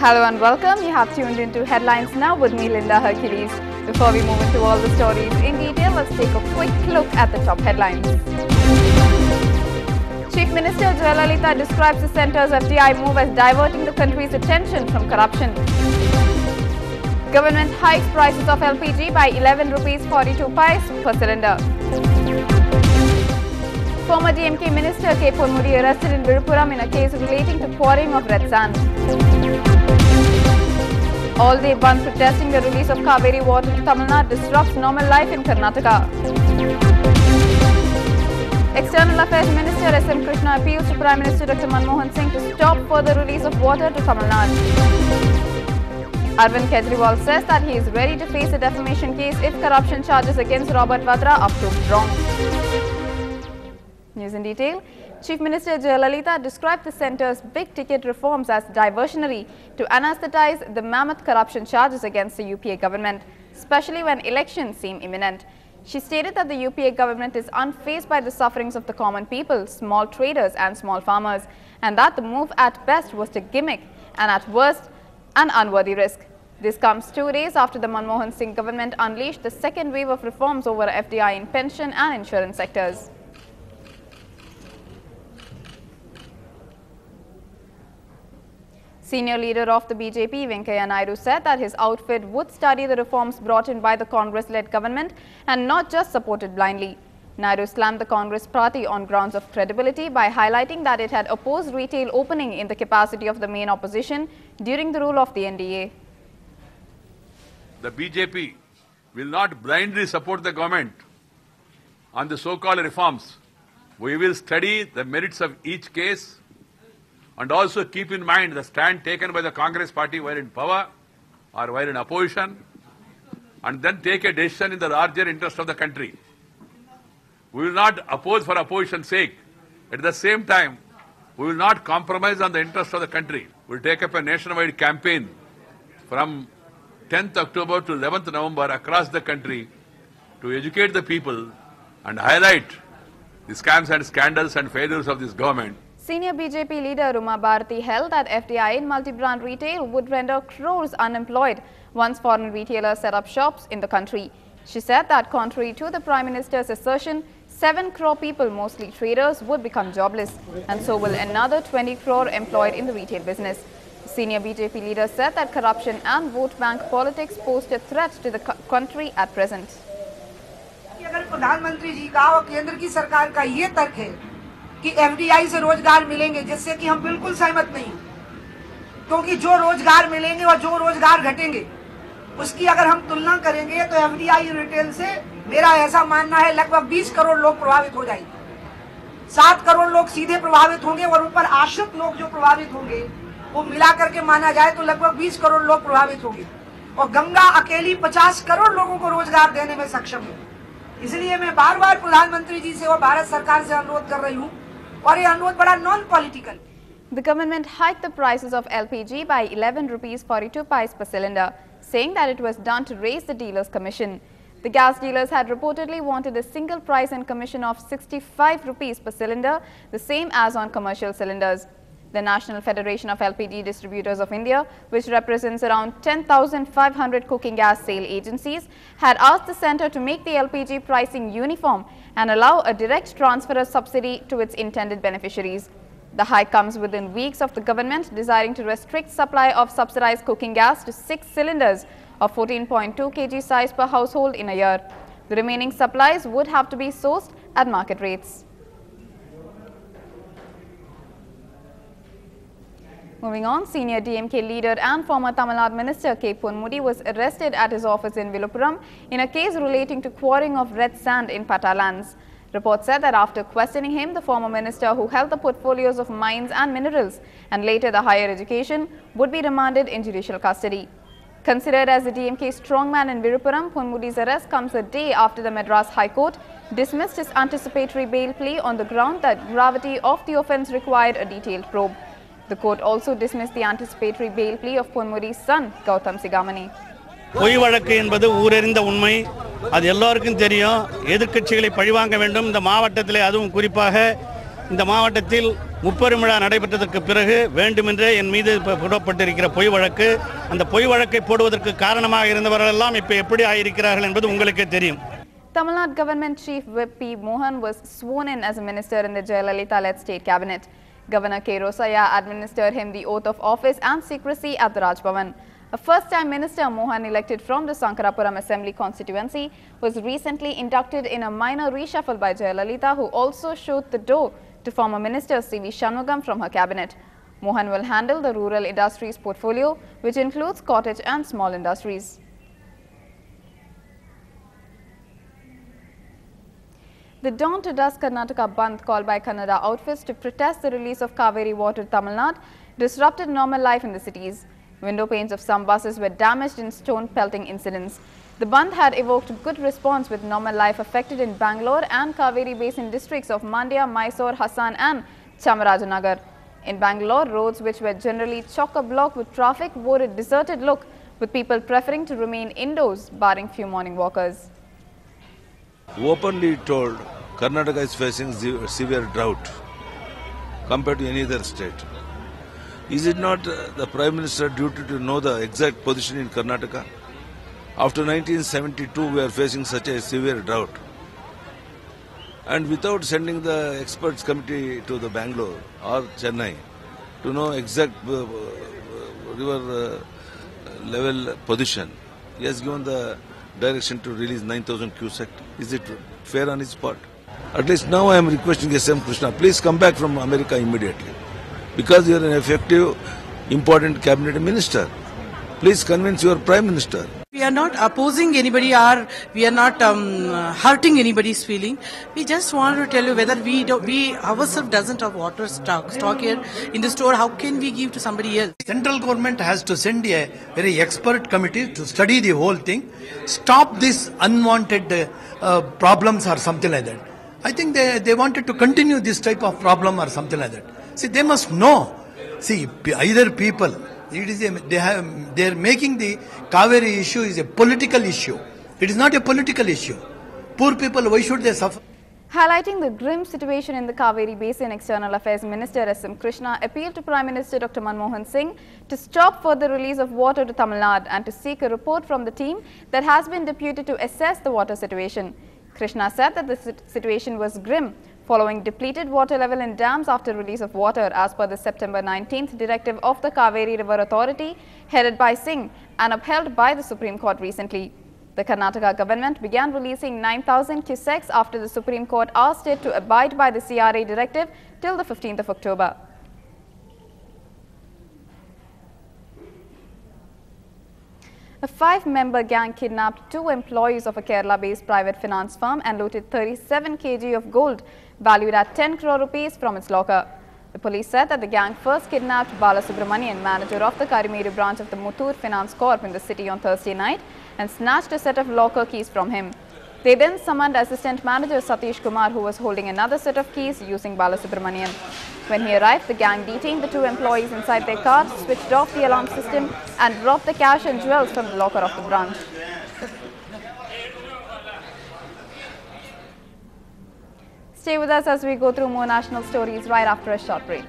Hello and welcome. You have tuned into Headlines now with me, Linda Hercules. Before we move into all the stories in detail, let's take a quick look at the top headlines. Chief Minister Jayalalitha describes the centre's FDI move as diverting the country's attention from corruption. Government hikes prices of LPG by 11 rupees 42 paise per cylinder. Former DMK Minister K. Ponmudi arrested in Viluppuram in a case relating to quarrying of red sand. All-day ban protesting the release of Kaveri water to Tamil Nadu disrupts normal life in Karnataka. External Affairs Minister S.M. Krishna appeals to Prime Minister Dr. Manmohan Singh to stop further release of water to Tamil Nadu. Arvind Kejriwal says that he is ready to face a defamation case if corruption charges against Robert Vadra are proved wrong. News in detail. Chief Minister Jayalalitha described the centre's big-ticket reforms as diversionary to anesthetize the mammoth corruption charges against the UPA government, especially when elections seem imminent. She stated that the UPA government is unfazed by the sufferings of the common people, small traders and small farmers, and that the move at best was a gimmick and at worst an unworthy risk. This comes 2 days after the Manmohan Singh government unleashed the second wave of reforms over FDI in pension and insurance sectors. Senior leader of the BJP, Venkaiah Naidu, said that his outfit would study the reforms brought in by the Congress-led government and not just support it blindly. Naidu slammed the Congress party on grounds of credibility by highlighting that it had opposed retail opening in the capacity of the main opposition during the rule of the NDA. The BJP will not blindly support the government on the so-called reforms. We will study the merits of each case and also keep in mind the stand taken by the Congress party while in power or while in opposition, and then take a decision in the larger interest of the country. We will not oppose for opposition's sake. At the same time, we will not compromise on the interest of the country. We will take up a nationwide campaign from 10th October to 11th November across the country to educate the people and highlight the scams and scandals and failures of this government. Senior BJP leader Uma Bharati held that FDI in multi-brand retail would render crores unemployed once foreign retailers set up shops in the country. She said that contrary to the Prime Minister's assertion, 7 crore people, mostly traders, would become jobless, and so will another 20 crore employed in the retail business. Senior BJP leader said that corruption and vote bank politics pose a threat to the country at present. अगर प्रधानमंत्री जी का और केंद्र की सरकार का ये तर्क है कि एफडीआई से रोजगार मिलेंगे, जिससे कि हम बिल्कुल सहमत नहीं, क्योंकि जो रोजगार मिलेंगे और जो रोजगार घटेंगे उसकी अगर हम तुलना करेंगे तो एफडीआई रिटेल से मेरा ऐसा मानना है लगभग 20 करोड़ लोग प्रभावित हो जाएंगे। 7 करोड़ लोग सीधे प्रभावित होंगे और ऊपर आश्रित लोग जो प्रभावित होंगे वो मिला करके माना जाए तो लगभग 20 करोड़ लोग प्रभावित होंगे, और गंगा अकेली 50 करोड़ लोगों को रोजगार देने में सक्षम है। इसलिए मैं बार-बार प्रधानमंत्री जी से और भारत सरकार से अनुरोध कर रही हूँ, और ये अनुरोध बड़ा non political. The government hiked the prices of LPG by 11 rupees 42 paise per cylinder, saying that it was done to raise the dealers' commission. The gas dealers had reportedly wanted a single price and commission of 65 rupees per cylinder, the same as on commercial cylinders. The National Federation of LPG Distributors of India, which represents around 10,500 cooking gas sale agencies, had asked the centre to make the LPG pricing uniform and allow a direct transfer of subsidy to its intended beneficiaries. The hike comes within weeks of the government desiring to restrict supply of subsidized cooking gas to 6 cylinders of 14.2 kg size per household in a year. The remaining supplies would have to be sourced at market rates. Moving on, senior DMK leader and former Tamil Nadu Minister K. Ponmudi was arrested at his office in Viluppuram in a case relating to quarrying of red sand in Pata lands. Reports said that after questioning him, the former minister, who held the portfolios of mines and minerals and later the higher education, would be remanded in judicial custody. Considered as the DMK strongman in Viluppuram, Ponmudi's arrest comes a day after the Madras High Court dismissed his anticipatory bail plea on the ground that gravity of the offence required a detailed probe. The court also dismissed the anticipatory bail plea of Ponmuri's son, Gautam Sigamani. பொய் வழக்கு என்பது ஊரறிந்த உண்மை. அது எல்லாருக்கும் தெரியும். எதிர்க்கட்சிகளை பழிவாங்க வேண்டும். இந்த மாவட்டத்திலே அதுவும் குறிப்பாக இந்த மாவட்டத்தில் முப்பெரும் விழா நடைபெற்றதற்கு பிறகு வேண்டுமென்றே என் மீது போடப்பட்டிருக்கிற பொய் வழக்கு, அந்த பொய் வழக்கை போடுவதற்கு காரணமாக இருந்தவர்கள் எல்லாம் இப்போ எப்படி ஆயிருக்கிறார்கள் என்பது உங்களுக்கே தெரியும். Tamil Nadu Government Chief Whip P. Mohan was sworn in as a minister in the Jayalalitha-led state cabinet. Governor K. Rosaya administered him the oath of office and secrecy at the Raj Bhavan. A first-time minister, Mohan, elected from the Sankarapuram Assembly constituency, was recently inducted in a minor reshuffle by Jayalalitha, who also showed the door to former minister C.V. Shanmugam from her cabinet. Mohan will handle the rural industries portfolio, which includes cottage and small industries. The dawn to dusk Karnataka Bandh called by Kannada outfits to protest the release of Kaveri water to Tamil Nadu disrupted normal life in the cities. Window panes of some buses were damaged in stone pelting incidents. The Bandh had evoked good response with normal life affected in Bangalore and Kaveri Basin districts of Mandya, Mysore, Hassan and Chamarajanagar. In Bangalore, roads which were generally chock-a-block with traffic wore a deserted look, with people preferring to remain indoors, barring few morning walkers. Openly told Karnataka is facing severe drought compared to any other state. Is it not the Prime Minister's duty to know the exact position in Karnataka? After 1972, we are facing such a severe drought. And without sending the experts committee to the Bangalore or Chennai to know exact river level position, he has given the direction to release 9,000 cusecs. Is it fair on his part? At least now I am requesting S.M. Krishna, please come back from America immediately. Because you are an effective, important cabinet minister. Please convince your Prime Minister. We are not opposing anybody or we are not hurting anybody's feeling. We just want to tell you whether we ourselves doesn't have water stock here in the store, how can we give to somebody else? Central government has to send a very expert committee to study the whole thing, stop these unwanted problems or something like that. I think they wanted to continue this type of problem or something like that. See, they must know. See, either people, they are making the Kaveri issue is a political issue. It is not a political issue. Poor people, why should they suffer? Highlighting the grim situation in the Kaveri Basin, External Affairs Minister S.M. Krishna appealed to Prime Minister Dr. Manmohan Singh to stop further release of water to Tamil Nadu and to seek a report from the team that has been deputed to assess the water situation. Krishna said that the situation was grim following depleted water level in dams after release of water as per the September 19th directive of the Kaveri River Authority headed by Singh and upheld by the Supreme Court recently. The Karnataka government began releasing 9,000 cusecs after the Supreme Court asked it to abide by the CRA directive till the 15th of October. A 5-member gang kidnapped 2 employees of a Kerala-based private finance firm and looted 37 kg of gold valued at 10 crore rupees from its locker. The police said that the gang first kidnapped Bala Subramanian, manager of the Karimeru branch of the Muthoot Finance Corp in the city on Thursday night, and snatched a set of locker keys from him. They then summoned Assistant Manager Satish Kumar, who was holding another set of keys using Bala Subramanian. When he arrived, the gang detained the 2 employees inside their car, switched off the alarm system and robbed the cash and jewels from the locker of the branch. Stay with us as we go through more national stories right after a short break.